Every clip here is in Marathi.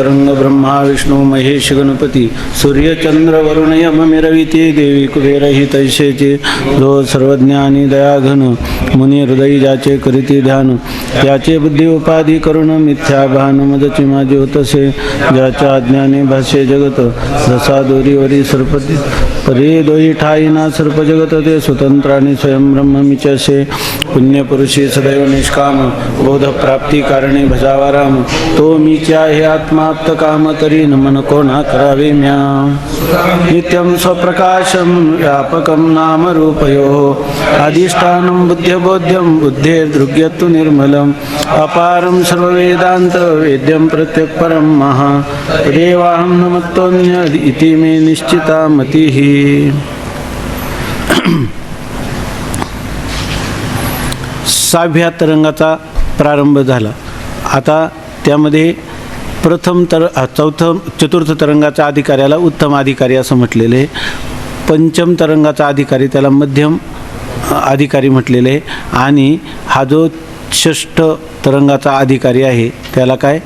तरंग ब्रह्मा विष्णू महेश गणपती सूर्य चंद्र वरुण यम मिरविती देवी कुबेरहि तैसेचे जो सर्वज्ञानी दयाघन मुनी हृदय ज्याचे करीती ध्यान त्याचे बुद्धी उपाधी करुण मिथ्या भान मदची माझे होतसे ज्याच्या अज्ञाने भाष्य जगत जसा दोरीवरी सर्पती परे दोही ठाईना सर्प जगत ते स्वतंत्राने स्वयं ब्रह्ममिचसे पुण्यपुरुषी सदैव निष्काम बोध प्राप्ती कारणे भजावा राम तो मीच्या हे आत्माप्त काम तरी नमन कोणा करावे म्या नित्यं स्वप्रकाशं व्यापकं नाम रूपयोः अधिष्ठानं बुद्ध्यबोध्यं बुद्धेर्दृग्यत्तु निर्मलम् अपारं सर्ववेदान्त वेद्यं प्रत्यक्परं महा देवाहं नमस्तोऽन्य इति मे निश्चिता मतिः. सहाव्या तरंगाचा प्रारंभ झाला. आता त्यामध्ये प्रथम चतुर्थ तरंगाचा अधिकाऱ्याला उत्तम अधिकारी असं म्हटलेलं आहे. पंचम तरंगाचा अधिकारी त्याला मध्यम अधिकारी म्हटलेलं आहे. आणि हा जो षष्ठ तरंगाचा अधिकारी आहे त्याला काय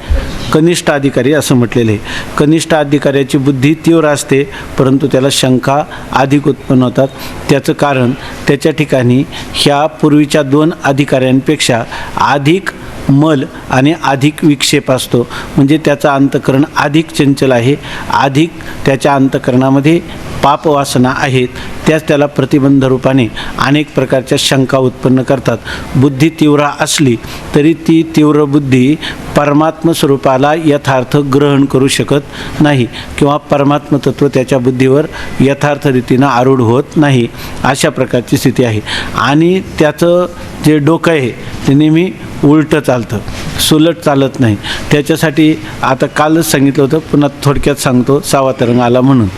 कनिष्ठ अधिकारी असं म्हटलेलं आहे. कनिष्ठ अधिकाऱ्याची बुद्धी तीव्र असते परंतु त्याला शंका अधिक उत्पन्न होतात. त्याचं कारण त्याच्या ठिकाणी ह्या पूर्वीच्या दोन अधिकाऱ्यांपेक्षा अधिक मल आणि अधिक विक्षेप असतो. म्हणजे त्याचं अंतःकरण अधिक चंचल आहे, अधिक त्याच्या अंतःकरणामध्ये पापवासना आहेत. त्याच त्याला प्रतिबंध रूपाने अनेक प्रकारच्या शंका उत्पन्न करतात. बुद्धी तीव्र असली तरी ती तीव्र बुद्धी परमात्म स्वरूपाला यथार्थ ग्रहण करू शकत नाही किंवा परमात्म तत्व त्याच्या बुद्धीवर यथार्थ रीतीनं आरूढ होत नाही. अशा प्रकारची स्थिती आहे. आणि त्याचं जे डोकं आहे ते नेहमी उलटं चालतं, सुलट चालत नाही. त्याच्यासाठी आता कालच सांगितलं होतं, पुन्हा थोडक्यात सांगतो. 6वा तरंग आला म्हणून.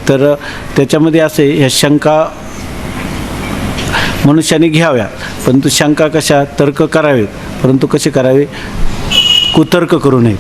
तर त्याच्यामध्ये असे ह्या शंका मनुष्याने घ्याव्या परंतु शंका कशा तर्क करावेत परंतु कसे करावे कुतर्क करू नये.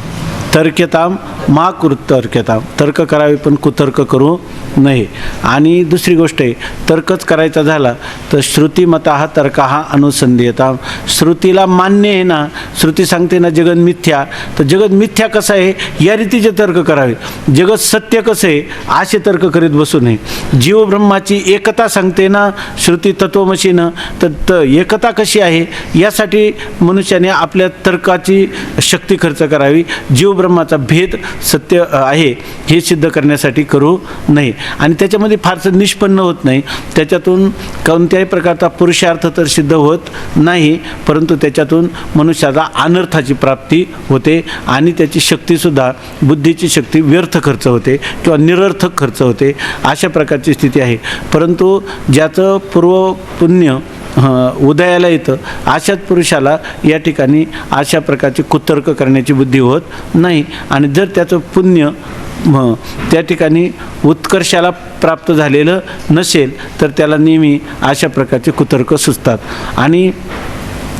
तर्क्यताम मा कुतर्क्यताम तर्क करावे पण कुतर्क करू नये. आणि दुसरी गोष्ट आहे तर्कच करायचा झाला तर श्रुतिमतः तर्कः अनुसंधीयताम. श्रुतीला मान्य आहे ना, श्रुती सांगते ना जगत मिथ्या, तर जगत मिथ्या कसं आहे या रीतीचे तर्क करावे. जगत सत्य कसं आहे असे तर्क करीत बसू नये. जीव ब्रह्माची एकता सांगते ना श्रुती तत्वमशीनं, तर एकता कशी आहे यासाठी मनुष्याने आपल्या तर्काची शक्ती खर्च करावी. जीव ब्रह्माचा भेद सत्य आहे हे सिद्ध करण्यासाठी करू नये. आणि त्याच्यामध्ये फारसं निष्पन्न होत नाही, त्याच्यातून कोणत्याही प्रकारचा पुरुषार्थ तर सिद्ध होत नाही परंतु त्याच्यातून मनुष्याला अनर्थाची प्राप्ती होते आणि त्याची शक्तीसुद्धा बुद्धीची शक्ती व्यर्थ खर्च होते किंवा निरर्थक खर्च होते. अशा प्रकारची स्थिती आहे. परंतु ज्याचं पूर्व पुण्य उदयाला येतं अशाच पुरुषाला या ठिकाणी अशा प्रकारचे कुतर्क करण्याची बुद्धी होत नाही. आणि जर त्याचं पुण्य त्या ठिकाणी उत्कर्षाला प्राप्त झालेलं नसेल तर त्याला नेहमी अशा प्रकारचे कुतर्क सुचतात. आणि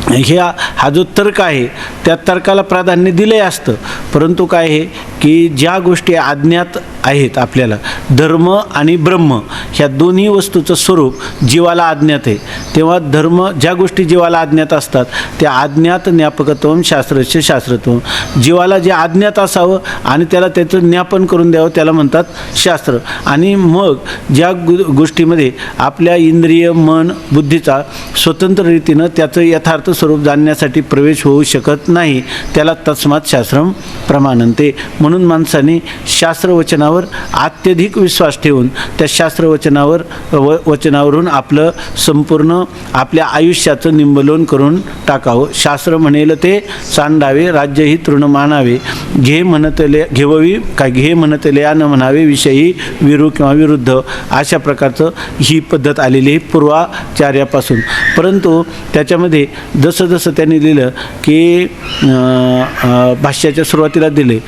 हा जो तर्क आहे त्या तर्काला प्राधान्य दिले असतं परंतु काय आहे की ज्या गोष्टी अज्ञात आहेत आपल्याला धर्म आणि ब्रह्म ह्या दोन्ही वस्तूचं स्वरूप जीवाला अज्ञात आहे. तेव्हा धर्म ज्या गोष्टी जीवाला अज्ञात असतात त्या अज्ञात ज्ञापकत्वम शास्त्रस्य शास्त्रत्वम. जीवाला जे अज्ञात असावं आणि त्याला त्याचं ज्ञापन करून द्यावं त्याला म्हणतात शास्त्र. आणि मग ज्या गोष्टीमध्ये आपल्या इंद्रिय मन बुद्धीचा स्वतंत्र रीतीनं त्याचं यथार्थ स्वरूप जाणण्यासाठी प्रवेश होऊ शकत नाही त्याला तस्मात् शास्त्रम प्रमाणन्ते. म्हणून माणसाने शास्त्रवचनावर अत्यधिक विश्वास ठेवून त्या वचनावरून आपलं संपूर्ण आपल्या आयुष्याचं निंबलोन करून टाकावं. शास्त्र म्हणेल ते सांडावे राज्य ही तृण मानावे घेववी काय घे म्हणतले न म्हणावे विषयी विरू किंवा विरुद्ध. अशा प्रकारचं ही पद्धत आलेली आहे पूर्वाचार्यापासून. परंतु त्याच्यामध्ये जसं जसं त्यांनी लिहिलं की भाष्याच्या सुरुवातीला दिले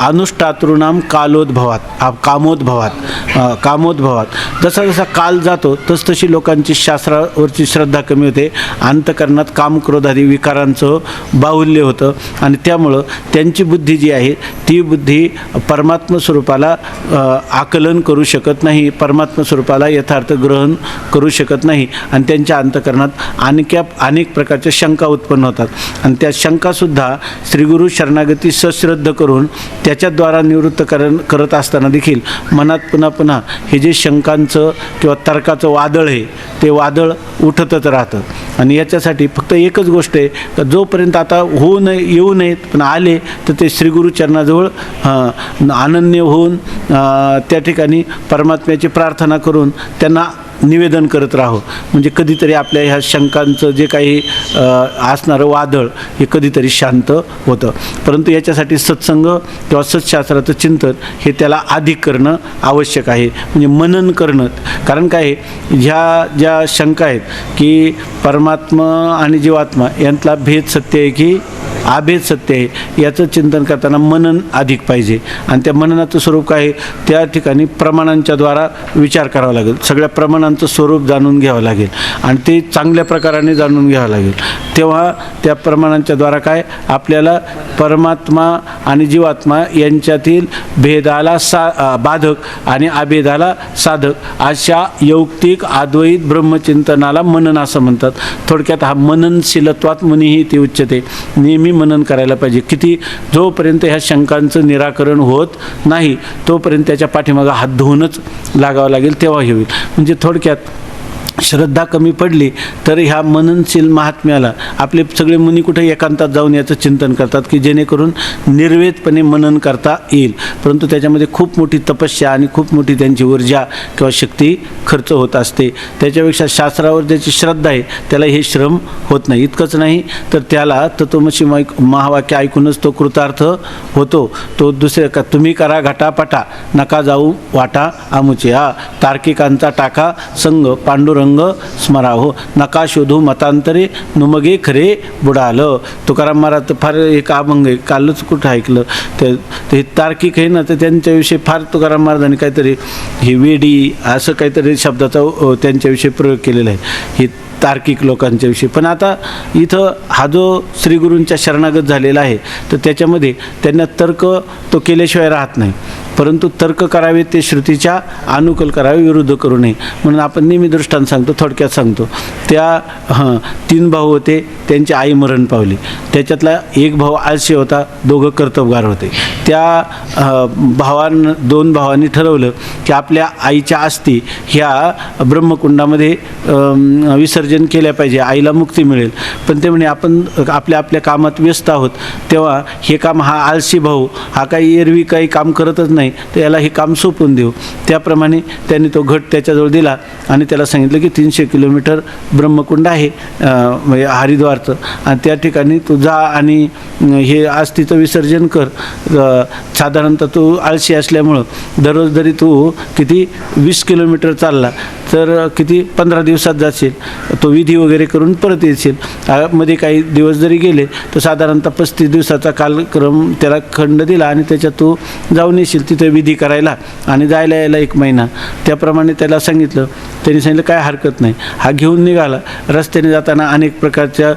अनुष्ठातृणाम कालोद्भवात. कामोद्भवात जसा जसा काल जातो तसतशी लोकांची शास्त्रावरची श्रद्धा कमी होते, अंतकरणात काम क्रोध आदी विकारांचं बाहुल्य होतं आणि त्यामुळं त्यांची बुद्धी जी आहे ती बुद्धी परमात्म स्वरूपाला आकलन करू शकत नाही, परमात्म स्वरूपाला यथार्थ ग्रहण करू शकत नाही आणि त्यांच्या अंतकरणात अनेक प्रकारच्या शंका उत्पन्न होतात आणि त्या शंकासुद्धा श्रीगुरु शरणागती सश्रद्ध करून त्याच्याद्वारा निवृत्त करत असताना देखील मनात पुन्हा पुन्हा हे जे शंकांचं किंवा तर्काचं वादळ आहे ते वादळ उठतच राहतं आणि याच्यासाठी फक्त एकच गोष्ट आहे का जोपर्यंत आता येऊ नयेत पण आले तर ते श्रीगुरुचरणाजवळ अनन्य होऊन त्या ठिकाणी परमात्म्याची प्रार्थना करून त्यांना निवेदन करत राहो, म्हणजे कधीतरी आपल्या ह्या शंकांचं जे काही असणारं वादळ हे कधीतरी शांत होतं. परंतु याच्यासाठी सत्संग किंवा सत्शास्त्राचं चिंतन हे त्याला अधिक करणं आवश्यक आहे, म्हणजे मनन करणं. कारण काय ह्या ज्या शंका आहेत की परमात्मा आणि जीवात्मा यांतला भेद सत्य आहे की अभेद सत्य आहे याचं चिंतन करताना मनन अधिक पाहिजे आणि त्या मननाचं स्वरूप काय आहे त्या ठिकाणी प्रमाणांच्या द्वारा विचार करावा लागेल, सगळ्या प्रमाणांचं स्वरूप जाणून घ्यावं लागेल आणि ते चांगल्या प्रकाराने जाणून घ्यावं लागेल. तेव्हा त्या प्रमाणांच्या द्वारा काय आपल्याला परमात्मा आणि जीवात्मा यांच्यातील भेदाला बाधक आणि अभेदाला साधक अशा यौक्तिक अद्वैत ब्रह्मचिंतनाला मनन असं म्हणतात. थोडक्यात हा मननशीलत्वात मुनीही ते उच्चते, नेहमी मनन करायला पाहिजे. किती जोपर्यंत ह्या शंकांचं निराकरण होत नाही तोपर्यंत त्याच्या पाठीमागं हात धुवूनच लागावं लागेल, तेव्हा हे होईल. म्हणजे थोडक्यात श्रद्धा कमी पडली तर ह्या मननशील महात्म्याला आपले सगळे मुनी कुठे एकांतात जाऊन याचं चिंतन करतात की जेणेकरून निर्वेदपणे मनन करता येईल, परंतु त्याच्यामध्ये खूप मोठी तपस्या आणि खूप मोठी त्यांची ऊर्जा किंवा शक्ती खर्च होत असते. त्याच्यापेक्षा शास्त्रावर ज्याची श्रद्धा आहे त्याला हे श्रम होत नाही. इतकंच नाही तर त्याला तत्वमसी महावाक्य ऐकूनच तो कृतार्थ होतो. तो दुसरे का तुम्ही करा घटापटा नका जाऊ वाटा आमुचे, हा तार्किकांचा टाका संग पांडुरंग स्मराहो नका शोधू मतांतरे नुमगे खरे बुडालं. तुकाराम महाराज फार एक अभंग आहे, कालच कुठं ऐकलं ते तार्किक आहे ना, तर त्यांच्याविषयी फार तुकाराम महाराजांनी काहीतरी ही वेडी असं काहीतरी शब्दाचा त्यांच्याविषयी प्रयोग केलेला आहे, ही तार्किक लोकांच्या विषयी. पण आता इथं हा जो श्रीगुरूंच्या शरणागत झालेला आहे तर त्याच्यामध्ये त्यांना तर्क तो केल्याशिवाय राहत नाही, परंतु तर्क करावे ते श्रुतीच्या अनुकूल करावे, विरुद्ध करू नये. म्हणून आपण नेहमी दृष्टांत सांगतो, थोडक्यात सांगतो. त्या 3 भाऊ होते, त्यांची आई मरण पावली. त्याच्यातला एक भाऊ आळशी होता, दोघं कर्तबगार होते. त्या 2 भावांनी ठरवलं की आपल्या आईच्या अस्थी ह्या ब्रह्मकुंडामध्ये विसर्जन केल्या पाहिजे, आईला मुक्ती मिळेल. पण ते म्हणे आपण आपल्या कामात व्यस्त आहोत, तेव्हा हे काम हा आळशी भाऊ हा काही एरवी काही काम करतच नाही, तर याला हे काम सोपवून देऊ. त्याप्रमाणे त्यांनी तो घट त्याच्याजवळ दिला आणि त्याला सांगितलं की 300 किलोमीटर ब्रह्मकुंड आहे म्हणजे हरिद्वारचं, आणि त्या ठिकाणी तू जा आणि हे अस्थिचं विसर्जन कर. साधारणतः तू आळशी असल्यामुळं दररोज जरी तू किती 20 किलोमीटर चालला तर किती 15 दिवसात जाशील, तो विधी वगैरे करून परत येशील. मध्ये काही दिवस जरी गेले तर साधारणतः 35 दिवसाचा कालक्रम त्याला खंड दिला आणि त्याच्यात तू जाऊन येशील तिथे विधी करायला आणि जायला यायला 1 महिना. त्याप्रमाणे त्याला सांगितलं. त्यांनी सांगितलं काय हरकत नाही. हा घेऊन निघाला. रस्त्याने जाताना अनेक प्रकारच्या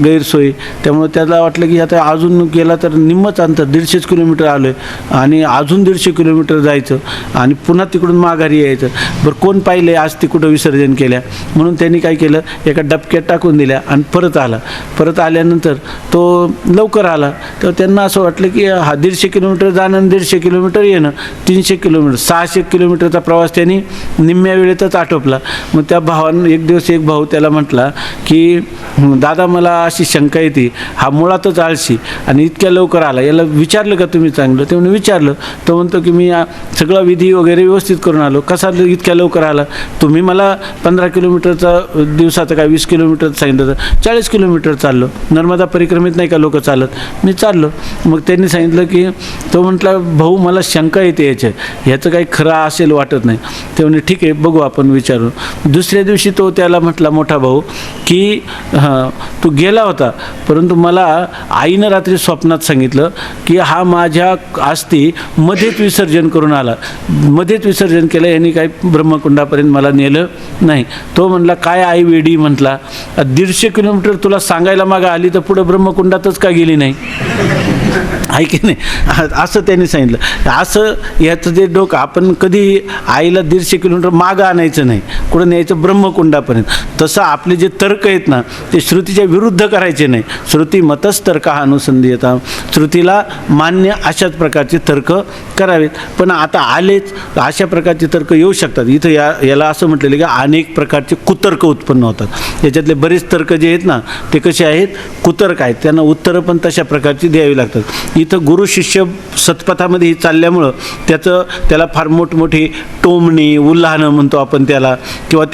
गैरसोयी, त्यामुळे त्याला वाटलं की आता अजून गेला तर निम्मच अंतर 150 किलोमीटर आलो आहे आणि अजून 150 किलोमीटर जायचं आणि पुन्हा तिकडून माघारी यायचं. बरं कोण पाहिले आज ती कुठं विसर्जन केल्या, म्हणून त्यांनी काय केलं एका डबक्यात टाकून दिल्या आणि परत आला. परत आल्यानंतर तो लवकर आला तर त्यांना असं वाटलं की हा 150 किलोमीटर जाणं आणि 150 किलोमीटर येणं 300 किलोमीटर 600 किलोमीटरचा प्रवास त्यांनी निम्म्या वेळेतच आटोपला. मग त्या भावानं एक दिवस एक भाऊ त्याला म्हटला की दादा मला अशी शंका येते, हा मुळातच आळशी आणि इतक्या लवकर आला, याला विचारलं का तुम्ही चांगलं? ते म्हणून विचारलं. तो म्हणतो की मी सगळा विधी वगैरे व्यवस्थित करून आलो. कसा इतक्या लवकर आला? तुम्ही मला 15 किलोमीटर किलोमीटरचा दिवसाचं काय 20 किलोमीटर सांगितलं तर 40 किलोमीटर चाललो. नर्मदा परिक्रमेत नाही का लोक चालत, मी चाललो. मग त्यांनी सांगितलं की तो म्हटला भाऊ मला शंका येते ह्याचं काही खरं असेल वाटत नाही. ते म्हणे ठीक आहे बघू आपण विचारू. दुसऱ्या दिवशी तो त्याला म्हटला मोठा भाऊ की तू गेला होता परंतु मला आईनं रात्री स्वप्नात सांगितलं की हा माझ्या अस्थी मध्येच विसर्जन करून आला, मध्येच विसर्जन केलं, यांनी काही ब्रह्मकुंडापर्यंत मला नेलं नाही. तो म्हटला काय आई वेडी, म्हटला 150 किलोमीटर तुला सांगायला मागं आली तर पुढं ब्रह्मकुंडातच का गेली नाही, आहे की नाही, असं त्यांनी सांगितलं. असं याचं जे डोकं, आपण कधी आईला 150 किलोमीटर मागं आणायचं नाही, कुठं न्यायचं ब्रह्मकुंडापर्यंत. तसं आपले जे तर्क आहेत ना ते श्रुतीच्या विरुद्ध करायचे नाही. श्रुती मतस्तर्क अनुसंधीयता, श्रुतीला मान्य अशाच प्रकारचे तर्क करावेत. पण आता आलेच अशा प्रकारचे तर्क येऊ शकतात. इथं याला असं म्हटलेलं की अनेक प्रकारचे कुतर्क उत्पन्न होतात. याच्यातले बरेच तर्क जे आहेत ना ते कसे आहेत, कुतर्क आहेत. त्यांना उत्तरं पण तशा प्रकारची द्यावी लागतात. इथं गुरु शिष्य सतपथामध्ये चालल्यामुळं त्याला फार मोठमोठी टोमणी, उल्हाणं म्हणतो आपण त्याला, किंवा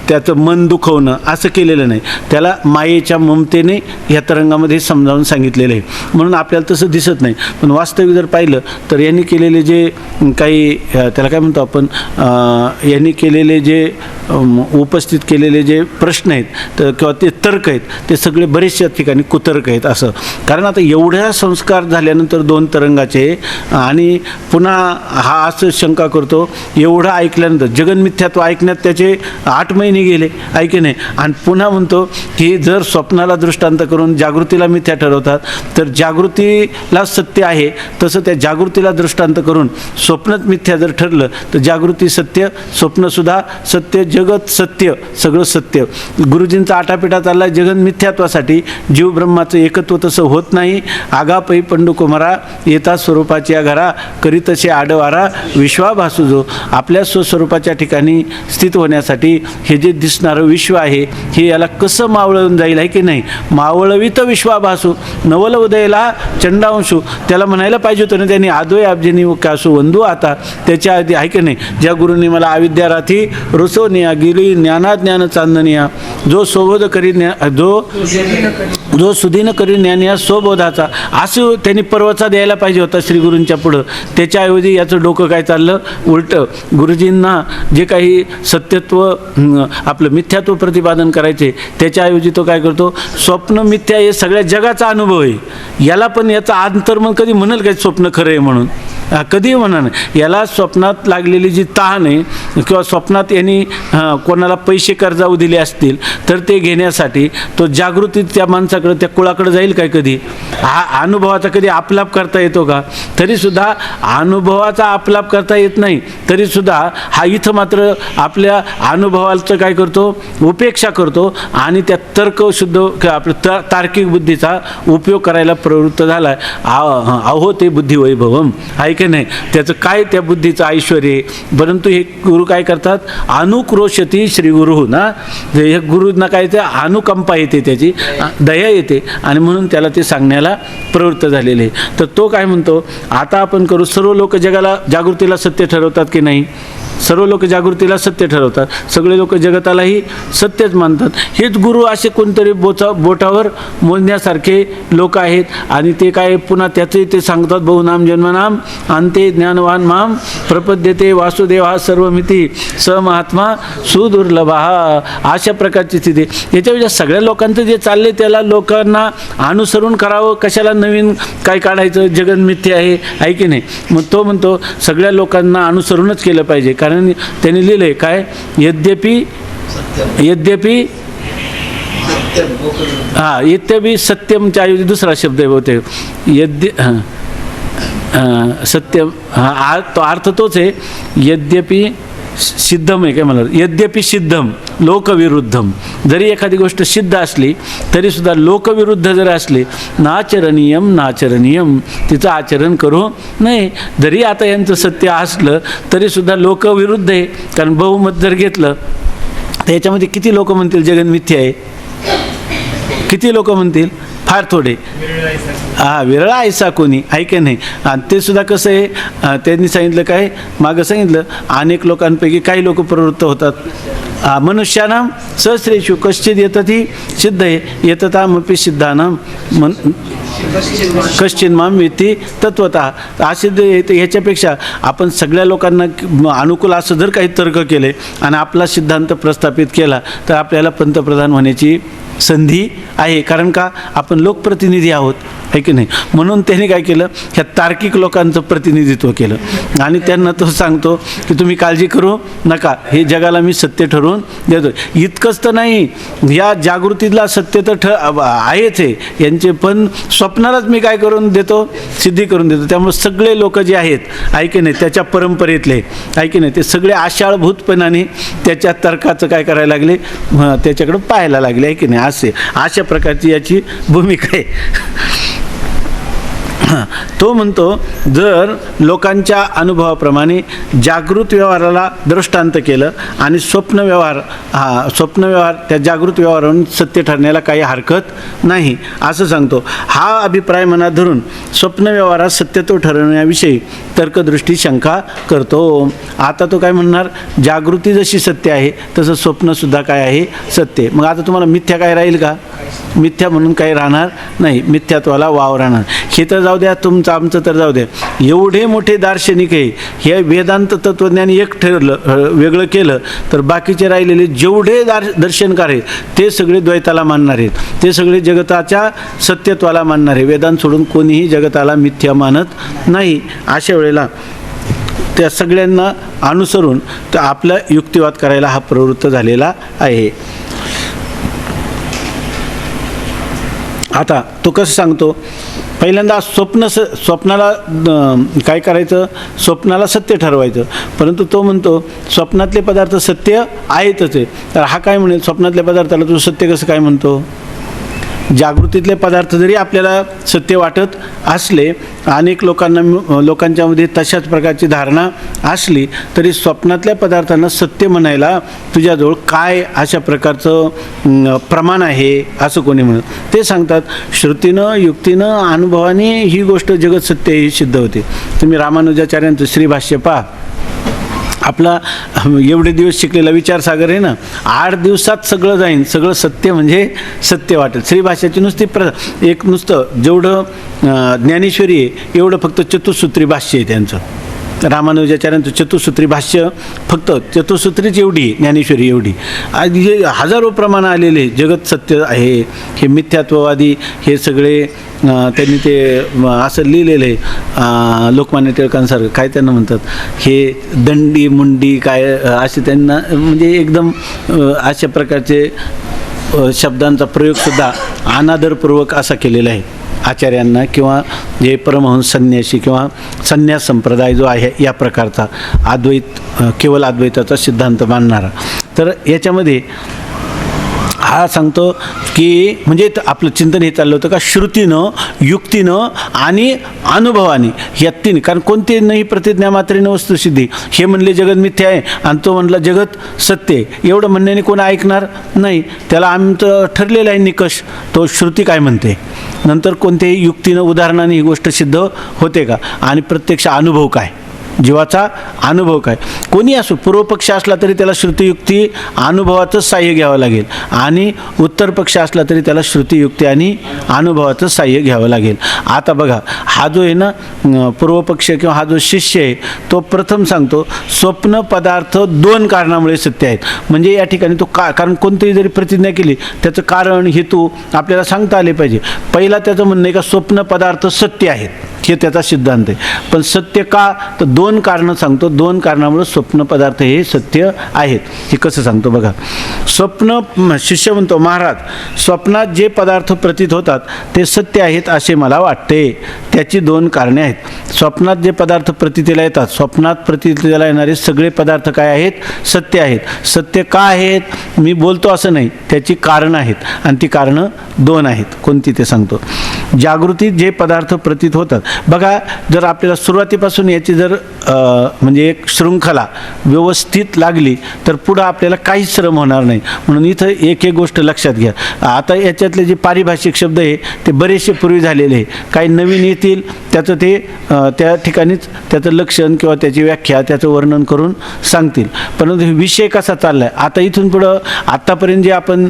त्याचं मन दुखवणं असं केलेलं नाही. त्याला मायेच्या ममतेने ह्या तरंगामध्ये समजावून सांगितलेलं आहे. म्हणून आपल्याला तसं दिसत नाही. पण वास्तविक जर पाहिलं तर यांनी केलेले जे काही त्याला काय म्हणतो आपण, यांनी केलेले जे उपस्थित केलेले जे प्रश्न आहेत तर किंवा ते तर्क आहेत ते सगळे बरेचशा ठिकाणी कुतर्क आहेत असं. कारण आता एवढ्या संस्कार झाल्यानंतर 2 तरंगाचे, आणि पुन्हा हा असं शंका करतो एवढं ऐकल्यानंतर जगन्मिथ्यात्व ऐकण्यात त्याचे 8 महिने गेले, ऐके नाही. आणि पुन्हा म्हणतो की जर स्वप्नाला दृष्टांत करून जागृतीला मिथ्या ठरवतात तर जागृतीला सत्य आहे, तसं त्या जागृतीला दृष्टांत करून स्वप्नच मिथ्या जर ठरलं तर जागृती सत्य, स्वप्नसुद्धा सत्य, जगत सत्य, सगळं सत्य. गुरुजींचा आटापिटा चालला जगन मिथ्यात्वासाठी. जीव ब्रह्माचं एकत्व तसं होत नाही. आगापै पंडुकुमारा येता स्वरूपाची या घरा, करीतसे आडवारा विश्वाभासू जो. आपल्या स्वस्वरूपाच्या ठिकाणी स्थित होण्यासाठी हे जे दिसणारं विश्व आहे हे याला कसं मावळून जाईल, आहे की नाही. मावळवित विश्वाभासू नवल उदयला चंडांशू, त्याला म्हणायला पाहिजे होतं ना त्यांनी आदोय अब्जिनी कासू वंदू आता. त्याच्या आधी आहे की नाही, ज्या गुरुंनी मला अविद्या राथी रुसवनिया गेली ज्ञाना ज्ञान चांदनिया, जो सोबोध करी जो सुधीन करी ज्ञानिया स्वबोधाचा, असं त्यांनी पर्वचा द्यायला पाहिजे होता श्री गुरूंच्या पुढं. त्याच्याऐवजी याचं डोकं काय चाललं उलटं. गुरुजींना जे काही सत्यत्व आपलं मिथ्यात्व प्रतिपादन करायचे त्याच्याऐवजी तो काय करतो, स्वप्न मिथ्या हे सगळ्या जगाचा अनुभव आहे. याला पण याचा अंतर्मन कधी म्हणाल काय स्वप्न खरं आहे म्हणून, कधीही म्हणा. याला स्वप्नात लागलेली जी तहान आहे किंवा स्वप्नात यांनी कोणाला पैसे कर्जाऊ दिले असतील तर ते घेण्यासाठी तो जागृती त्या माणसाकडे, त्या कुळाकडे जाईल काय कधी. हा अनुभवाचा कधी आपलाप करता येतो का. तरीसुद्धा अनुभवाचा आपलाप करता येत नाही, तरीसुद्धा हा इथं मात्र आपल्या अनुभवाचं काय करतो, उपेक्षा करतो आणि त्या तर्कशुद्ध आपलं तार्किक बुद्धीचा उपयोग करायला प्रवृत्त झाला आहे. अहो ते बुद्धिवैभवम, आहे की नाही. त्याचं काय त्या बुद्धीचं ऐश्वर आहे. परंतु हे गुरु काय करतात, अनुक्रोशती श्री गुरु ना, हे गुरुंना काय ते अनुकंपा येते, त्याची दया येते आणि म्हणून त्याला ते सांगण्याला प्रवृत्त झालेले. तर तो काय म्हणतो, आता आपण करू, सर्व लोक जगाला जागृतीला सत्य ठरवतात की नाही, सर्व लोक जागृतीला सत्य ठरवतात, सगळे लोक जगतालाही सत्यच मानतात. हेच गुरु असे कोणतरी बोटावर मोजण्यासारखे लोक आहेत. आणि ते काय पुन्हा त्याचे ते सांगतात, बहुनाम जन्मनाम अंते ज्ञानवान माम प्रपद्यते वासुदेव हा सर्वमिती स महात्मा सुदुर्लभा, अशा प्रकारची स्थिती. याच्यापेक्षा सगळ्या लोकांचं जे चालले त्याला लोकांना अनुसरून करावं, कशाला नवीन काय काढायचं, जगन मिथ्या आहे की नाही. मग तो म्हणतो सगळ्या लोकांना अनुसरूनच केलं पाहिजे. कारण त्यांनी लिहिलंय काय, यद्यपि यद्यपि सत्यमच्या ऐवजी दुसरा शब्द आहे बहुतेक, सत्यम, तो अर्थ तोच आहे. यद्यपि सिद्धम आहे काय मला, यद्यपि सिद्धम लोकविरुद्धम. जरी एखादी गोष्ट सिद्ध असली तरीसुद्धा लोकविरुद्ध जर असली, नाचरणीयम तिचं आचरण करू नये. जरी आता यांचं सत्य असलं तरीसुद्धा लोकविरुद्ध आहे. कारण बहुमत जर घेतलं तर याच्यामध्ये किती लोक म्हणतील जगन मिथ्या आहे, किती लोक म्हणतील. फार थोडे. विरळा ऐसा कोणी, आहे की नाही. आणि ते सुद्धा कसं आहे, त्यांनी सांगितलं काय, मागं सांगितलं, अनेक लोकांपैकी काही लोक प्रवृत्त होतात. मनुष्यानां सहस्रेषु कश्चित येतती सिद्ध आहे, येततामपि सिद्धानां कश्चिन माम वेत्ती तत्वतः. असे ह्याच्यापेक्षा आपण सगळ्या लोकांना अनुकूल असं जर काही तर्क केले आणि आपला सिद्धांत प्रस्थापित केला तर आपल्याला पंतप्रधान होण्याची संधी आहे. कारण का, आपण लोकप्रतिनिधी आहोत, आहे की नाही. म्हणून त्यांनी काय केलं, ह्या तार्किक लोकांचं प्रतिनिधित्व केलं आणि त्यांना तो सांगतो की तुम्ही काळजी करू नका, हे जगाला मी सत्य ठरवून देतो. इतकंच तर नाही, या जागृतीला सत्य तर आहेच आहे यांचे, पण स्वप्नालाच मी काय करून देतो, सिद्धी करून देतो. त्यामुळे सगळे लोक जे आहेत, आहे की नाही, त्याच्या परंपरेतले, आहे की नाही, ते सगळे आशाळभूतपणाने त्याच्या तर्काचं काय करायला लागले, त्याच्याकडं पाहायला लागले, आहे की नाही. अशा प्रकारची याची भूमिका आहे. तो म्हणतो, जर लोकांच्या अनुभवाप्रमाणे जागृत व्यवहाराला दृष्टांत केलं आणि स्वप्न व्यवहार त्या जागृत व्यवहारावरून सत्य ठरण्याला काही हरकत नाही असं सांगतो. हा अभिप्राय मनात धरून स्वप्न व्यवहारात सत्यत्व ठरवण्याविषयी तर्कदृष्टी शंका करतो. आता तो काय म्हणणार, जागृती जशी सत्य आहे तसं स्वप्नसुद्धा काय आहे, सत्य. मग आता तुम्हाला मिथ्या काय राहील का, मिथ्या म्हणून काही राहणार नाही, मिथ्यात्वाला वाव राहणार. हे तर जाऊ द्या, तुमचं आमचं तर जाऊ द्या. एवढे मोठे दार्शनिक आहे, हे वेदांत तत्त्वज्ञान एक ठरलं, वेगळं केलं तर बाकीचे राहिलेले जेवढे दर्शनकार आहेत ते सगळे द्वैताला मानणार आहेत, ते सगळे जगताच्या सत्यत्वाला मानणार आहे. वेदांत सोडून कोणीही जगताला मिथ्या मानत नाही. अशा वेळेला त्या सगळ्यांना अनुसरून तर आपला युक्तिवाद करायला हा प्रवृत्त झालेला आहे. आता तो कसं सांगतो, पहिल्यांदा स्वप्नाला काय करायचं, स्वप्नाला सत्य ठरवायचं. परंतु तो म्हणतो स्वप्नातले पदार्थ सत्य आहेतच आहे. तर हा काय म्हणेल, स्वप्नातल्या पदार्थाला तू सत्य कसं काय म्हणतो. जागृतीतले पदार्थ जरी आपल्याला सत्य वाटत असले, अनेक लोकांच्यामध्ये तशाच प्रकारची धारणा असली तरी स्वप्नातल्या पदार्थांना सत्य म्हणायला तुझ्याजवळ काय अशा प्रकारचं प्रमाण आहे असं कोणी म्हणत. ते सांगतात, श्रुतीनं, युक्तीनं, अनुभवाने ही गोष्ट जगत सत्य ही सिद्ध होते. तुम्ही रामानुजाचार्यांचं श्रीभाष्य पहा. आपला एवढे दिवस शिकलेला विचारसागर आहे ना, 8 दिवसात सगळं जाईन, सगळं सत्य म्हणजे सत्य वाटेल. श्रीभाष्याची नुसती एक नुसतं जेवढं ज्ञानेश्वरी आहे एवढं फक्त चतुसूत्री भाष्य आहे त्यांचं. रामानुजाचार्यांचं चतुसूत्री भाष्य, फक्त चतुसूत्रीच एवढी आहे, ज्ञानेश्वरी एवढी. आज जे हजारो प्रमाण आलेले जगत सत्य आहे, हे मिथ्यात्ववादी हे सगळे त्यांनी ते असं लिहिलेलं आहे. लोकमान्य टिळकांसारखं काय त्यांना म्हणतात, हे दंडी मुंडी काय असे त्यांना म्हणजे एकदम अशा प्रकारचे शब्दांचा प्रयोगसुद्धा अनादरपूर्वक असा केलेला आहे आचार्यांना, किंवा जे परमहंस संन्यासी किंवा संन्यास संप्रदाय जो आहे या प्रकारचा केवळ अद्वैताचा सिद्धांत मानणारा. तर याच्यामध्ये हा सांगतो की म्हणजे आपलं चिंतन हे चाललं होतं का, श्रुतीनं, युक्तीनं आणि अनुभवाने या तीन. कारण कोणते नाही प्रतिज्ञा मात्रेनं वस्तुसिद्धी, हे म्हणले जगत मिथ्या आहे आणि तो म्हणला जगत सत्य आहे, एवढं म्हणण्याने कोण ऐकणार नाही. त्याला आमचं ठरलेलं आहे निकष, तो श्रुती काय म्हणते, नंतर कोणत्याही युक्तीनं उदाहरणाने ही गोष्ट सिद्ध होते का, आणि प्रत्यक्ष अनुभव काय, जीवाचा अनुभव काय. कोणी असो, पूर्वपक्ष असला तरी त्याला श्रुतियुक्ती अनुभवाचं साह्य घ्यावं लागेल, आणि उत्तर पक्ष असला तरी त्याला श्रुतियुक्ती आणि अनुभवाचं साह्य घ्यावं लागेल. आता बघा, हा जो आहे ना पूर्वपक्ष किंवा हा जो शिष्य आहे तो प्रथम सांगतो स्वप्न पदार्थ 2 कारणामुळे सत्य आहेत. म्हणजे या ठिकाणी तो कारण कोणतीही जरी प्रतिज्ञा केली त्याचं कारण हेतू आपल्याला सांगता आले पाहिजे. पहिला त्याचं म्हणणं आहे का स्वप्न पदार्थ सत्य आहेत, हे त्याचा सिद्धांत आहे. पण सत्य का, तर 2 कारणं सांगतो. 2 कारणामुळे स्वप्न पदार्थ हे सत्य आहेत. हे कसं सांगतो बघा. स्वप्न, शिष्य म्हणतो, महाराज स्वप्नात जे पदार्थ प्रतीत होतात ते सत्य आहेत असे मला वाटते. त्याची 2 कारणे आहेत. स्वप्नात जे पदार्थ प्रतीतीला येतात, स्वप्नात प्रतीतीला येणारे सगळे पदार्थ काय आहेत? सत्य आहेत. सत्य का आहेत मी बोलतो असं नाही, त्याची कारणं आहेत आणि ती कारणं 2 आहेत. कोणती ते सांगतो. जागृतीत जे पदार्थ प्रतीत होतात, बघा जर आपल्याला सुरुवातीपासून याची जर म्हणजे एक शृंखला व्यवस्थित लागली तर पुढं आपल्याला काहीच श्रम होणार नाही. म्हणून इथं एक गोष्ट लक्षात घ्या. आता याच्यातले जे पारिभाषिक शब्द आहे ते बरेचसे पूर्वी झालेले आहे, काही नवीन येतील, त्याचं ते त्या ठिकाणीच त्याचं लक्षण किंवा त्याची व्याख्या त्याचं वर्णन करून सांगतील. परंतु विषय कसा चालला आहे आता इथून पुढं, आत्तापर्यंत जे आपण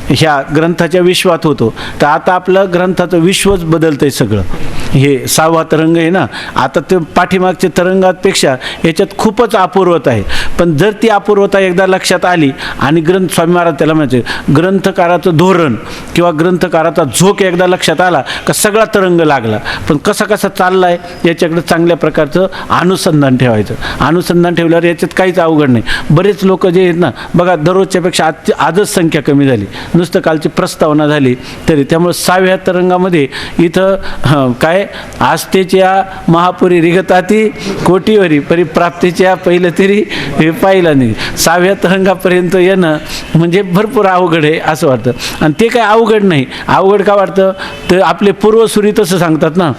ह्या ग्रंथाच्या विश्वात होतो, तर आता आपलं ग्रंथाचं विश्वच बदलतं आहे सगळं. हे 6वा तरंग आहे ना, आता ते पाठीमागच्या तरंगापेक्षा याच्यात खूपच अपूर्वता आहे. पण जर ती अपूर्वता एकदा लक्षात आली आणि स्वामी महाराज त्याला म्हणायचे ग्रंथकाराचं धोरण किंवा ग्रंथकाराचा झोक एकदा लक्षात आला का सगळा तरंग लागला. पण कसा कसा चालला आहे याच्याकडे चांगल्या प्रकारचं अनुसंधान ठेवायचं. अनुसंधान ठेवल्यावर याच्यात काहीच अवघड नाही. बरेच लोक जे आहेत ना, बघा दररोजच्यापेक्षा आजच संख्या कमी झाली, नुसतं कालची प्रस्तावना झाली तरी. त्यामुळे 6व्या तरंगामध्ये इथं काय आस्थेच्या महापुरी रिगताती कोटीवरी परी प्राप्तीच्या पहिलं तरी हे पाहिलं नाही. 6व्या तरंगापर्यंत येणं म्हणजे भरपूर अवघड आहे असं वाटतं. आणि ते काय अवघड नाही. अवघड का वाटतं तर आपले पूर्वसुरी तसं सांगतात ना,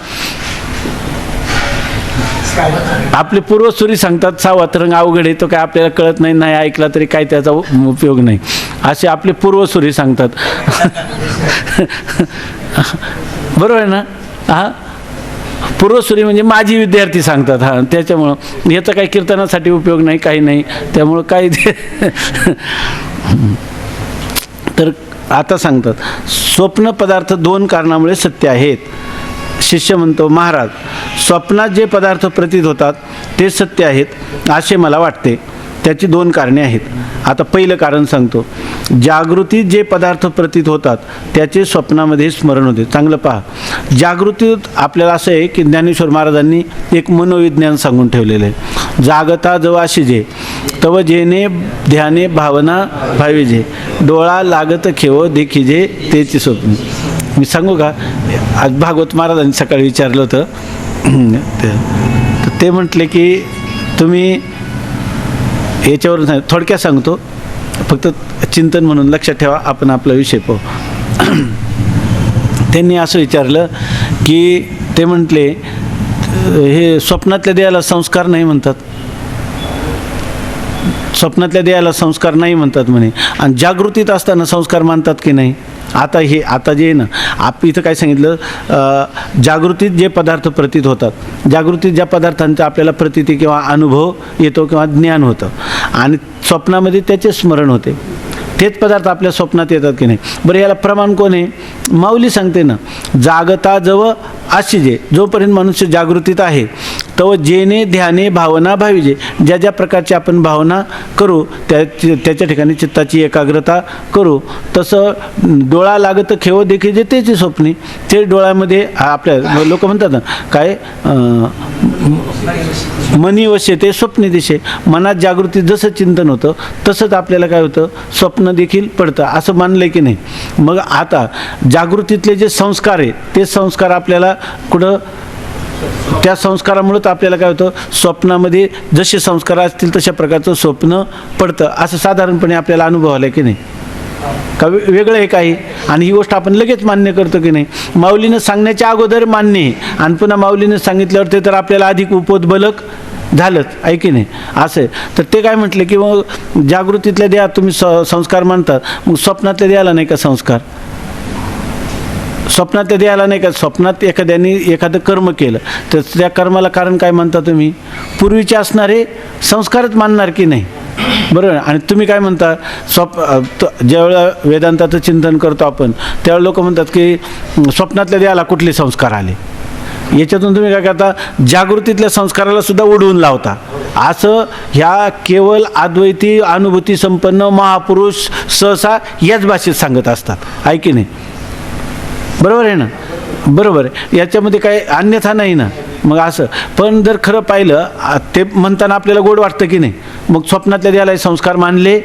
आपले पूर्वसुरी सांगतात 6वा तरंग अवघड आहे, तो काय आपल्याला कळत नाही, नाही ऐकला तरी काय त्याचा उपयोग नाही, असे आपले पूर्वसुरी सांगतात. बरोबर आहे ना. हां, पूर्वसुरी म्हणजे माझी विद्यार्थी सांगतात. हां, त्याच्यामुळं याचा काही कीर्तनासाठी उपयोग नाही, काही नाही. त्यामुळं काही तर आता सांगतात स्वप्न पदार्थ 2 कारणामुळे सत्य आहेत. शिष्य म्हणतो महाराज स्वप्नात जे पदार्थ प्रतीत होतात ते सत्य आहेत असे मला वाटते. त्याची 2 कारणे आहेत. आता पहिलं कारण सांगतो. जागृतीत जे पदार्थ प्रतीत होतात त्याचे स्वप्नामध्ये स्मरण होते. चांगलं पहा, जागृतीत आपल्याला असं आहे की ज्ञानेश्वर महाराजांनी एक मनोविज्ञान सांगून ठेवलेलं आहे. जागता जव अशिजे तव जेने ध्याने भावना भाविजे डोळा लागत खेव देखिजे तेची स्वप्न. मी सांगू का, आज भागवत महाराजांनी सकाळी विचारलं होतं, ते म्हटले की तुम्ही याच्यावरून थोडक्यात सांगतो, फक्त चिंतन म्हणून लक्षात ठेवा, आपण आपला विषय पाहू. त्यांनी असं विचारलं की ते म्हटले हे स्वप्नातल्या देहाला संस्कार नाही म्हणतात, स्वप्नातल्या देहाला संस्कार नाही म्हणतात म्हणे, आणि जागृतीत असताना संस्कार मानतात की नाही. आता जे आहे ना, इथं काय सांगितलं, जागृतीत जे पदार्थ प्रतीत होतात, जागृतीत ज्या पदार्थांचा आपल्याला प्रतीती किंवा अनुभव येतो किंवा ज्ञान होतं आणि स्वप्नामध्ये त्याचे स्मरण होते, तेच पदार्थ आपल्या स्वप्नात येतात की नाही. बरं, याला प्रमाण कोण आहे? माऊली सांगते ना, जागता जव अशिजे, जोपर्यंत मनुष्य जागृतीत आहे तो जेने ध्याने भावना भाविजे, ज्या ज्या प्रकारची आपण भावना करू त्याच्या ठिकाणी चित्ताची एकाग्रता करू, तसं डोळा लागत खेव देखील त्याची स्वप्नी, ते डोळ्यामध्ये आपल्या लोक म्हणतात ना काय, मनी वश्यते स्वप्नी दिशे, मनात जागृतीत जसं चिंतन होतं तसंच आपल्याला काय होतं, स्वप्न देखील पडतं, असं मानलं की नाही. मग आता जागृतीतले जे संस्कार आहेत ते संस्कार आपल्याला कुठं, त्या संस्कारामुळेच आपल्याला काय होतं, स्वप्नामध्ये जसे संस्कार असतील तशा प्रकारचं स्वप्न पडतं, असं साधारणपणे आपल्याला अनुभव आला की नाही. का वेगळं आहे काही, आणि ही गोष्ट आपण लगेच मान्य करतो की नाही. माऊलीनं सांगण्याच्या अगोदर मान्य आहे, आणि पुन्हा माऊलीनं सांगितल्यावर ते तर आपल्याला अधिक उपोद्बलक झालंच आहे की नाही. असं आहे. तर ते काय म्हटले की मग जागृतीतल्या देहा तुम्ही संस्कार मानतात, मग स्वप्नातल्या देहाला नाही का संस्कार, स्वप्नातल्या देहाला नाही का. स्वप्नात एखाद्याने एखादं कर्म केलं तर त्या कर्माला कारण काय म्हणता तुम्ही, पूर्वीचे असणारे संस्कारच मानणार की नाही. बरोबर. आणि तुम्ही काय म्हणता, ज्यावेळेला वेदांताचं चिंतन करतो आपण त्यावेळेला लोक म्हणतात की स्वप्नातल्या देहाला कुठले संस्कार आले. याच्यातून तुम्ही काय करता, जागृतीतल्या संस्काराला सुद्धा उडवून लावता. असं ह्या केवळ अद्वैती अनुभूती संपन्न महापुरुष सहसा याच भाषेत सांगत असतात, आहे की नाही. बरोबर आहे ना. बरोबर आहे, याच्यामध्ये काही अन्यथा नाही ना. मग असं पण जर खरं पाहिलं ते म्हणताना आपल्याला गोड वाटतं की नाही. मग स्वप्नातल्या देहाला संस्कार मानले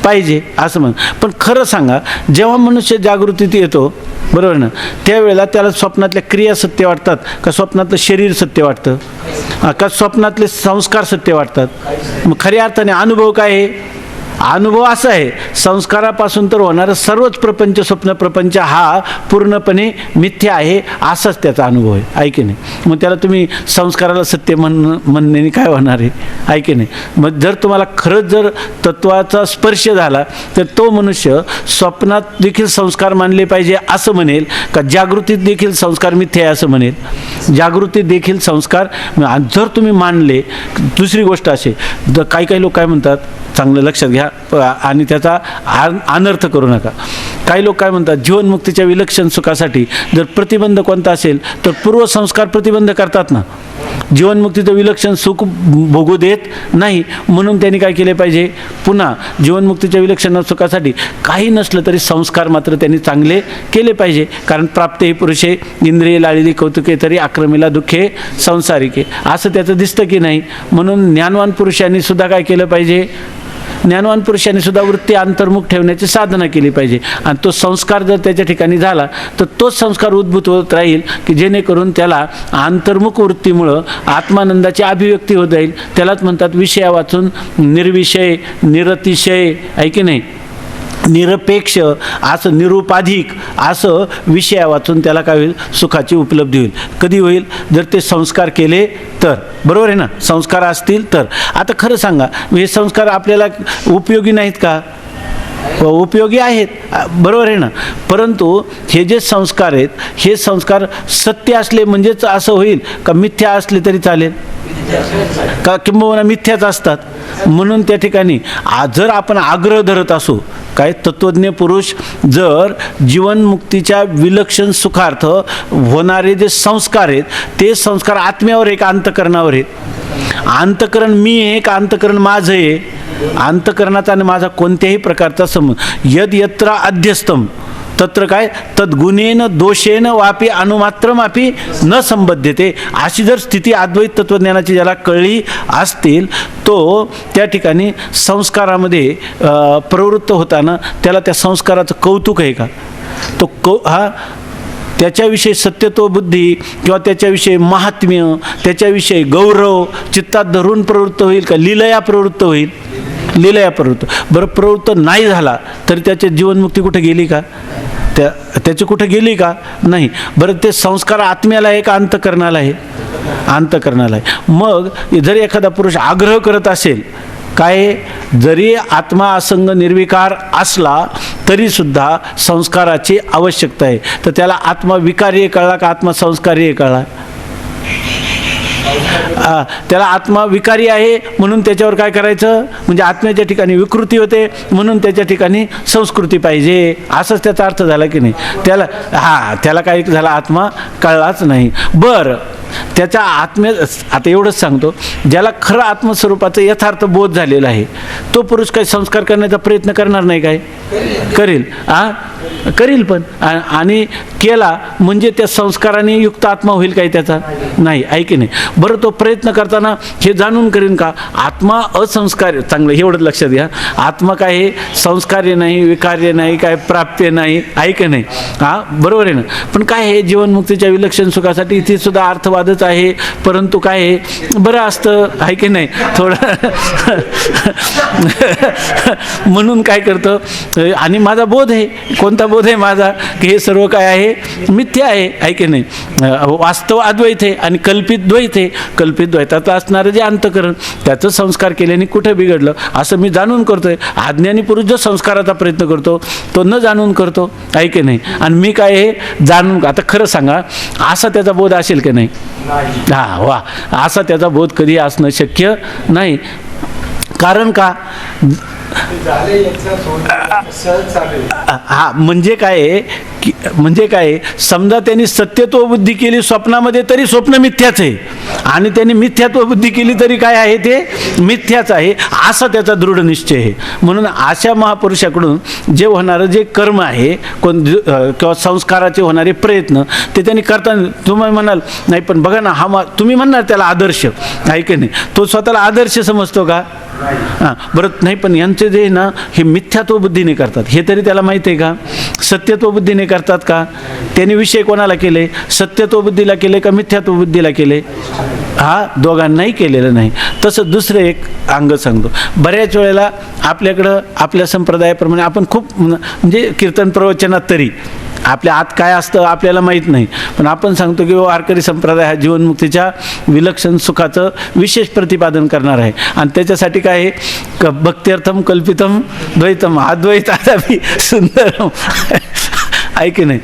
पाहिजे असं म्हण. पण खरं सांगा, जेव्हा मनुष्य जागृतीत येतो, बरोबर ना, त्यावेळेला त्याला स्वप्नातल्या क्रिया सत्य वाटतात का स्वप्नातलं शरीर सत्य वाटतं, का स्वप्नातले संस्कार सत्य वाटतात? मग खऱ्या अर्थाने अनुभव काय आहे? अनुभव असा आहे, संस्कारापासून तर होणारं सर्वच प्रपंच, स्वप्न प्रपंच हा पूर्णपणे मिथ्या आहे, असाच त्याचा अनुभव आहे. आहे की नाही? मग त्याला तुम्ही संस्काराला सत्य म्हणण्याने काय होणार आहे? आहे की नाही? मग जर तुम्हाला खरंच जर तत्वाचा स्पर्श झाला तर तो मनुष्य स्वप्नात देखील संस्कार मानले पाहिजे असं म्हणेल का जागृतीत देखील संस्कार मिथ्या आहे असं म्हणेल? जागृतीत देखील संस्कार जर तुम्ही मानले. दुसरी गोष्ट अशी, काही लोक काय म्हणतात, चांगलं लक्षात घ्या आणि त्याचा अनर्थ करू नका. काही लोक काय म्हणतात, जीवनमुक्तीच्या विलक्षण सुखासाठी जर प्रतिबंध कोणता असेल तर पूर्वसंस्कार प्रतिबंध करतात ना. जीवनमुक्तीचं विलक्षण सुख भोगू देत नाही, म्हणून त्यांनी काय केले पाहिजे, पुन्हा जीवनमुक्तीच्या विलक्षण सुखासाठी काही नसलं तरी संस्कार मात्र त्यांनी चांगले केले पाहिजे. कारण प्राप्त हे पुरुषे इंद्रिय लाळिली कौतुके तरी आक्रमीला दुःखे संसारिके, असं त्याचं दिसतं की नाही. म्हणून ज्ञानवान पुरुषांनी सुद्धा काय केलं पाहिजे, ज्ञानवान पुरुषांनी सुद्धा वृत्ती अंतर्मुख ठेवण्याची साधना केली पाहिजे. आणि तो संस्कार जर त्याच्या ठिकाणी झाला तर तोच संस्कार उद्भूत होत राहील की जेणेकरून त्याला अंतर्मुख वृत्तीमुळं आत्मानंदाची अभिव्यक्ती होत जाईल. त्यालाच म्हणतात विषया वाचून निर्विषय, निरतिशय, आहे की नाही, निरपेक्ष, असं निरुपाधिक असं विषया वाचून त्याला काय होईल, सुखाची उपलब्धी होईल. कधी होईल, जर ते संस्कार केले तर. बरोबर आहे ना, संस्कार असतील तर. आता खरं सांगा, हे संस्कार आपल्याला उपयोगी नाहीत का? उपयोगी आहेत, बरोबर आहे ना. परंतु हे जे संस्कार आहेत, हे संस्कार सत्य असले म्हणजेच असं होईल का मिथ्या असले तरी चालेल का किंबहुना मिथ्याच असतात? म्हणून त्या ठिकाणी जर आपण आग्रह धरत असू, काय तत्वज्ञ पुरुष जर जीवनमुक्तीच्या विलक्षण सुखार्थ होणारे जे संस्कार आहेत ते संस्कार आत्म्यावर आहे का अंतकरणावर आहेत? अंतकरण मी आहे का अंतकरण माझं आहे? अंतकरणाचा आणि माझा कोणत्याही प्रकारचा संबंध. यद यत्र अध्यस्तम तत्र काय तद्गुणेन दोषेन वापी अनुमात्रमापी न संबद्धते. अशी जर स्थिती अद्वैत तत्वज्ञानाची ज्याला कळली असतील तो त्या ठिकाणी संस्कारामध्ये प्रवृत्त होताना त्याला त्या संस्काराचं कौतुक आहे का? तो त्याच्याविषयी सत्यत्व बुद्धी किंवा त्याच्याविषयी महात्म्य, त्याच्याविषयी गौरव चित्तात धरून प्रवृत्त होईल का लीलया प्रवृत्त होईल? लीलया प्रवृत्त. बरं, प्रवृत्त नाही झाला तरी त्याची जीवनमुक्ती कुठे गेली का? त्याची कुठे गेली का? नाही. बरं, ते संस्कार आत्म्याला आहे का अंतकरणाला आहे? अंतकरणाला आहे. मग जर एखादा पुरुष आग्रह करत असेल, काय जरी आत्मा असंग निर्विकार असला तरी सुद्धा संस्काराची आवश्यकता आहे, तर त्याला आत्मा विकारी कळला का आत्मा संस्कारी कळला? त्याला आत्मा विकारी आहे म्हणून त्याच्यावर काय करायचं, म्हणजे आत्म्याच्या ठिकाणी विकृती होते म्हणून त्याच्या ठिकाणी संस्कृती पाहिजे, असंच त्याचा अर्थ झाला की नाही? त्याला काय झाला, आत्मा कळलाच नाही. बरं, त्याच्या आता एवढंच सांगतो, ज्याला खरं आत्मस्वरूपाचं यथार्थ बोध झालेला आहे तो पुरुष काही संस्कार करण्याचा प्रयत्न करणार नाही काय? करेल. करील पण. आणि केला म्हणजे त्या संस्काराने युक्त आत्मा होईल काही त्याचा? नाही. ऐकी नाही. बरं, तो प्रयत्न करताना हे जाणून करेन का आत्मा असंस्कार? चांगलं एवढंच लक्षात घ्या, आत्मा काय हे संस्कार्य नाही, विकार्य नाही, काय प्राप्य नाही, ऐक नाही. बरोबर आहे ना. पण काय आहे, जीवनमुक्तीच्या विलक्षण सुखासाठी इथे सुद्धा अर्थवादच आहे. परंतु काय आहे, बरं असतं, आहे की नाही, थोडं म्हणून काय करतं. आणि माझा बोध आहे, कोणता बोध आहे माझा, की हे सर्व काय आहे, मिथ्या आहे की नाही. वास्तव अद्वैत आहे आणि कल्पित द्वैत आहे. कल्पित द्वैताचं असणारं जे अंतकरण त्याचं संस्कार केल्याने कुठे बिघडलं असं मी जाणून करतोय. अज्ञानी पुरुष जो संस्काराचा प्रयत्न करतो तो न जाणून करतो, आहे की नाही. आणि मी काय हे जाणून, आता खरं सांगा, असा त्याचा बोध असेल की नाही? वा, असा त्याचा बोध कधी असणं शक्य नाही. कारण का? म्हणजे काय, म्हणजे काय, समजा त्यांनी सत्यत्व बुद्धी केली स्वप्नामध्ये तरी स्वप्न मिथ्याच आहे आणि त्यांनी मिथ्यात्व बुद्धी केली तरी काय आहे, ते मिथ्याच आहे, असा त्याचा दृढ निश्चय आहे. म्हणून अशा महापुरुषाकडून जे होणारं जे कर्म आहे किंवा संस्काराचे होणारे प्रयत्न ते त्यांनी करताना तुम्ही म्हणाल नाही पण बघा ना हा तुम्ही म्हणणार त्याला आदर्श आहे की नाही, तो स्वतःला आदर्श समजतो का? हां बरं नाही, पण यांचे जे ना हे मिथ्यात्व बुद्धीने करतात हे तरी त्याला माहीत आहे का? सत्यत्व बुद्धीने करतात का? त्यांनी विषय कोणाला केले? सत्यत्व बुद्धीला केले का मिथ्यात्व बुद्धीला केले? हा दोघांनाही केलेलं नाही. तसं दुसरं एक अंग सांगतो. बऱ्याच वेळेला आपल्याकडं आपल्या संप्रदायाप्रमाणे आपण खूप म्हणजे कीर्तन प्रवचनात तरी आपल्या आत काय असतं आपल्याला माहीत नाही, पण आपण सांगतो की वारकरी संप्रदाय हा जीवनमुक्तीच्या विलक्षण सुखाचं विशेष प्रतिपादन करणार आहे. आणि त्याच्यासाठी काय आहे, भक्त्यर्थम कल्पितम द्वैतम, अद्वैत आदापि सुंदरम आहे की नाही,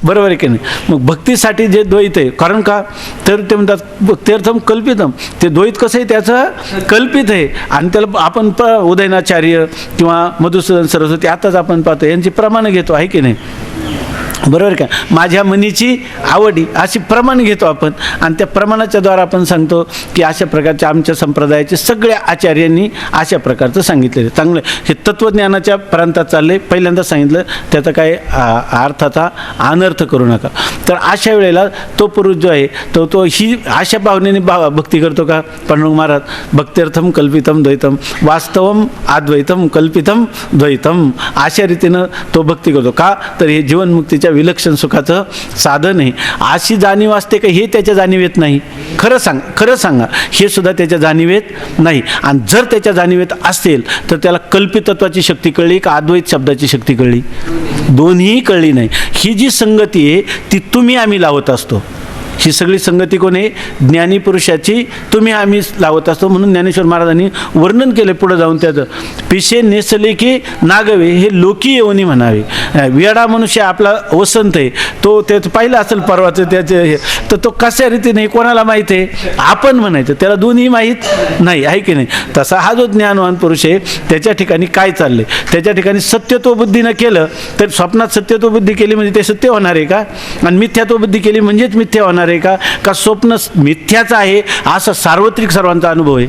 बरोबर आहे की नाही. मग भक्तीसाठी जे द्वैत आहे, कारण का तर ते म्हणतात भक्त्यर्थम कल्पितम, ते द्वैत कसं आहे त्याचं कल्पित आहे. आणि त्याला आपण उदयनाचार्य किंवा मधुसूदन सरस्वती आताच आपण पाहतो यांची प्रमाणं घेतो आहे की नाही, बरोबर का. माझ्या मनीची आवडी अशी प्रमाण घेतो आपण आणि त्या प्रमाणाच्या द्वारा आपण सांगतो की अशा प्रकारच्या आमच्या संप्रदायाचे सगळ्या आचार्यांनी अशा प्रकारचं सांगितलेलं चांगलं. हे तत्त्वज्ञानाच्या प्रांतात चालले, पहिल्यांदा सांगितलं त्याचा काय अर्थाचा अनर्थ करू नका. तर अशा वेळेला तो पुरुष जो आहे तो ही अशा भावनेने भक्ती करतो का? पांडुरंग महाराज भक्त्यर्थम कल्पितम द्वैतम वास्तवम अद्वैतम कल्पितम द्वैतम अशा रीतीनं तो भक्ती करतो का? तर हे जीवनमुक्तीच्या विलक्षण सुखाचं साधन आहे. अशी जाणीव असते का? हे त्याच्या जाणीवेत नाही. खरं सांगा हे सुद्धा त्याच्या जाणीवेत नाही. आणि जर त्याच्या जाणीवेत असेल तर त्याला कल्पितत्वाची शक्ती कळली का अद्वैत शब्दाची शक्ती कळली? दोन्हीही कळली नाही. ही जी संगती आहे ती तुम्ही आम्ही लावत असतो. ही सगळी संगती कोण आहे? ज्ञानी पुरुषाची तुम्ही आम्ही लावत असतो. म्हणून ज्ञानेश्वर महाराजांनी वर्णन केले पुढे जाऊन त्याचं, पिशे नेसले की नागवे हे लोकी येऊनी म्हणावे. वेडा मनुष्य आपला वसंत आहे, तो त्याचं पाहिलं असेल परवाचं त्याचे हे, तर तो कशा रीतीने कोणाला माहीत आहे? आपण म्हणायचं, त्याला दोन्ही माहीत नाही आहे की नाही. तसा हा जो ज्ञानवान पुरुष आहे त्याच्या ठिकाणी काय चाललंय, त्याच्या ठिकाणी सत्यत्व बुद्धीनं केलं तर स्वप्नात सत्यत्व बुद्धी केली म्हणजे ते सत्य होणार आहे का? आणि मिथ्यात्व बुद्धी केली म्हणजेच मिथ्या होणार आहे का स्वप्न मिथ्याचं आहे असा सार्वत्रिक सर्वांचा अनुभव आहे.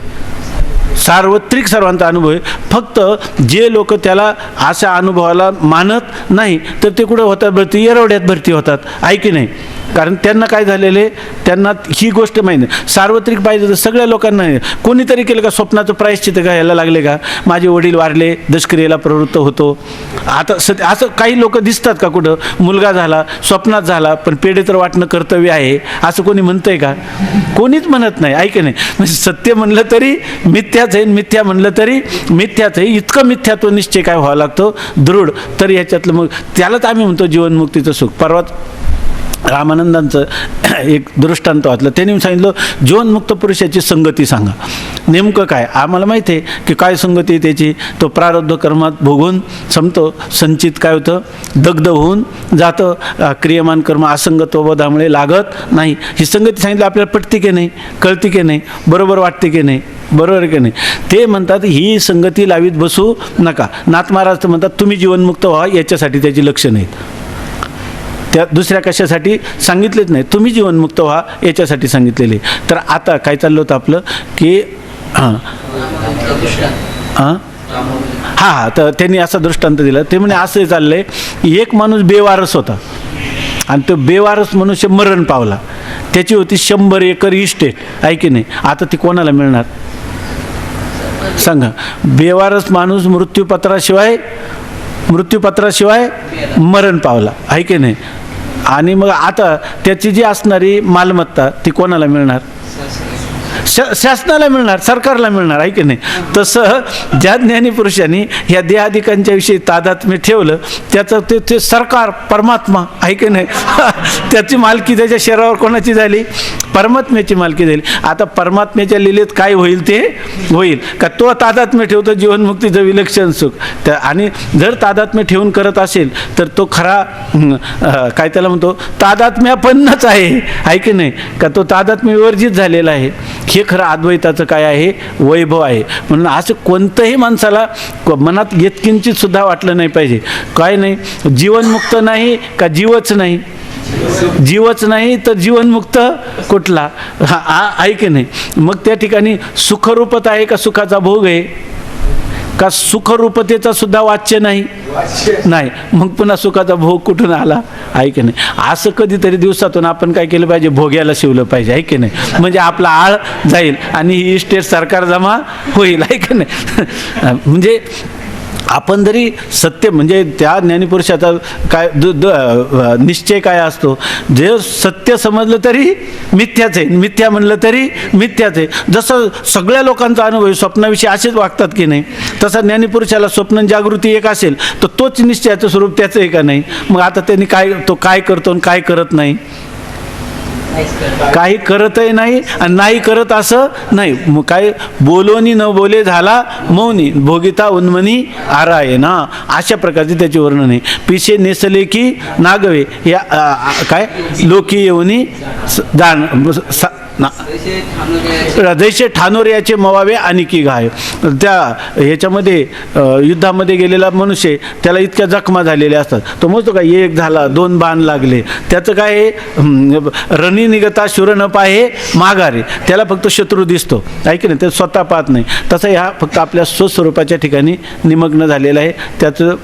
सार्वत्रिक सर्वांचा अनुभव आहे. फक्त जे लोक त्याला अशा अनुभवाला मानत नाही तर ते कुठं होतात भरती? येरवड्यात भरती होतात आहे की नाही. कारण त्यांना काय झालेले, त्यांना ही गोष्ट माहीत नाही. सार्वत्रिक पाहिजे तर सगळ्या लोकांना कोणीतरी केलं का स्वप्नाचं प्रायश्चित्त घ्यायला लागले का? माझे वडील वारले, दशक्रियेला प्रवृत्त होतो. आता असं काही लोक दिसतात का कुठं? मुलगा झाला, स्वप्नात झाला, पण पेढे तर वाटणं कर्तव्य आहे असं कोणी म्हणतंय का? कोणीच म्हणत नाही आहे की नाही. म्हणजे सत्य म्हणलं तरी मिथ्याच आहे, मिथ्या म्हणलं तरी मिथ्याच आहे. इतकं मिथ्यात्व निश्चय काय व्हावा लागतो दृढ. तर याच्यातलं मग त्यालाच आम्ही म्हणतो जीवनमुक्तीचं सुख. परवाच रामानंदांचं एक दृष्टांत वाचलं, त्यांनी सांगितलं जीवनमुक्त पुरुषाची संगती सांगा. नेमकं काय? आम्हाला माहिती आहे की काय संगती आहे त्याची. तो प्रारब्ध कर्मात भोगून संपतो, संचित काय होतं? दग्ध होऊन जातं. क्रियमान कर्म असंगत्वबोधामुळे लागत नाही. ही संगती सांगितलं आपल्याला पटते की नाही, कळते की नाही, बरोबर वाटते की नाही, बरोबर की नाही. ते म्हणतात ही संगती लावीत बसू नका. नाथ महाराज तर म्हणतात तुम्ही जीवनमुक्त व्हा, याच्यासाठी त्याची लक्षणं आहेत. त्या दुसऱ्या कशासाठी सांगितलेच नाही, तुम्ही जीवनमुक्त व्हा याच्यासाठी सांगितलेले. तर आता काय चाललं होतं आपलं की हां तर त्यांनी असा दृष्टांत दिला. ते म्हणे असं चाललंय, एक माणूस बेवारस होता आणि तो बेवारस मनुष्य मरण पावला. त्याची होती 100 एकर इस्टेट आहे की नाही. आता ती कोणाला मिळणार सांगा? बेवारस माणूस मृत्यूपत्राशिवाय मरण पावला आहे की नाही. आणि मग आता त्याची जी असणारी मालमत्ता ती कोणाला मिळणार? शासनाला मिळणार, सरकारला मिळणार आहे की नाही. तसं ज्या ज्ञानी पुरुषांनी ह्या देहादिकांच्या विषयी तादात्म्य ठेवलं त्याचं ते सरकार परमात्मा आहे की नाही. त्याची मालकी त्याच्या शरीरावर कोणाची झाली? परमात्म्याची मालकी झाली. आता परमात्म्याच्या लीलेत काय होईल ते होईल का? तो तादात्म्य ठेवतो जीवनमुक्तीचं विलक्षण सुख. आणि जर तादात्म्य ठेवून करत असेल तर तो खरा काय त्याला म्हणतो तादात्म्यापन्नच आहे की नाही. का तो तादात्म्य विवर्जित झालेला आहे. हे खरं अद्वैताचं काय आहे? वैभव आहे. म्हणून असं कोणतंही माणसाला मनात येतकिंचित सुद्धा वाटलं नाही पाहिजे. काय नाही जीवनमुक्त नाही का जीवच नाही, जीवच नाही तर जीवनमुक्त कुठला? आहे की नाही? मग त्या ठिकाणी सुखरूपता आहे का सुखाचा भोग आहे? का सुखरूपतेचा सुद्धा वाच्य नाही? नाही. मग पुन्हा सुखाचा भोग कुठून आला? आहे की नाही? असं कधीतरी दिवसातून आपण काय केलं पाहिजे? भोग्याला शिवलं पाहिजे, आहे की नाही? म्हणजे आपला आळ जाईल आणि ही इस्टेट सरकार जमा होईल, आहे की नाही? म्हणजे आपण जरी सत्य म्हणजे त्या ज्ञानीपुरुषाचा काय निश्चय काय असतो? जे सत्य समजलं तरी मिथ्याच आहे, मिथ्या म्हणलं तरी मिथ्याच आहे. जसं सगळ्या लोकांचा अनुभव स्वप्नाविषयी असेच वागतात की नाही, तसा ज्ञानीपुरुषाला स्वप्न जागृती एक असेल तर तोच निश्चयाचं स्वरूप त्याचं आहे का नाही? मग आता त्यांनी तो काय करतो आणि काय करत नाही? काही करतही नाही आणि नाही करत असं नाही. मग काय बोलोनी न बोले झाला मौनी, भोगिता उन्मनी आराये ना, अशा प्रकारचे त्याचे वर्णन आहे. पिशे नेसले की नागवे या काय लोकी येऊनी जाण जैसे ठाणोऱ्याचे मवावे आणि की घाय. त्या ह्याच्यामध्ये युद्धामध्ये गेलेला मनुष्य त्याला इतक्या जखमा झालेल्या असतात, तो म्हणतो का एक झाला 2 बाण लागले, त्याचं काय आहे? रणी निगता शूर न पाहे माघारे, त्याला फक्त शत्रू दिसतो, आहे की नाही? ते स्वतः पाहत नाही. तसं ह्या फक्त आपल्या स्वस्वरूपाच्या ठिकाणी निमग्न झालेला आहे. त्याचं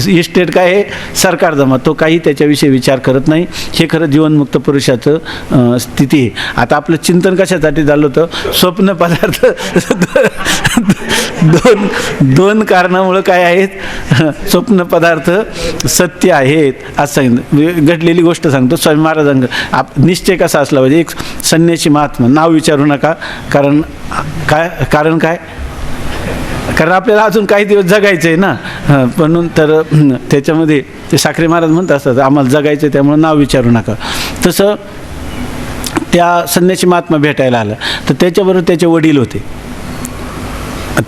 इस्टेट काय आहे? सरकार जमा. तो काही त्याच्याविषयी विचार करत नाही. हे खरं जीवनमुक्त पुरुषाचं स्थिती आहे. आता आपलं चिंतन कशासाठी झालं होतं? स्वप्न पदार्थ दोन कारणामुळं काय आहेत? स्वप्न पदार्थ सत्य आहेत असं सांगितलं. घडलेली गोष्ट सांगतो. स्वामी महाराजांना निश्चय कसा असला पाहिजे? एक संन्यासी महात्मा, नाव विचारू नका, कारण काय? कारण आपल्याला अजून काही दिवस जगायचं आहे ना, म्हणून तर त्याच्यामध्ये ते साखरे महाराज म्हणत असतात आम्हाला जगायचं आहे, त्यामुळे नाव विचारू नका. तसं त्या संन्यासी महात्मा भेटायला आला तर त्याच्याबरोबर त्याचे वडील होते.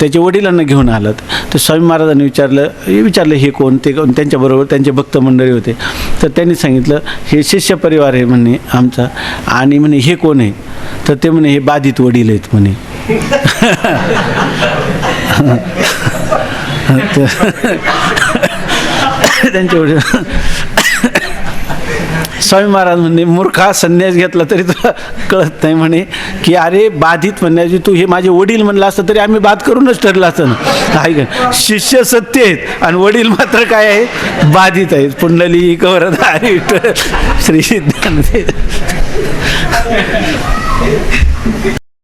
त्याच्या वडिलांना घेऊन आलं तर स्वामी महाराजांनी विचारलं हे कोण? ते कोण? त्यांच्याबरोबर त्यांचे भक्त मंडळी होते. तर त्यांनी सांगितलं हे शिष्य परिवार आहे म्हणे आमचा. आणि म्हणे हे कोण आहे? तर ते म्हणे हे बाधित वडील आहेत म्हणे. त्यांचे वडील. स्वामी महाराज म्हणे मूर्खा, संन्यास घेतला तरी तुला कळत नाही म्हणे की अरे बाधित म्हणण्याची तू हे माझे वडील म्हणलं असतं तरी आम्ही बात करूनच ठरलं असतं ना. आहे का? शिष्य सत्य आहेत आणि वडील मात्र काय आहेत? बाधित आहेत. पुंडली कवरधारी श्री ज्ञानदेव.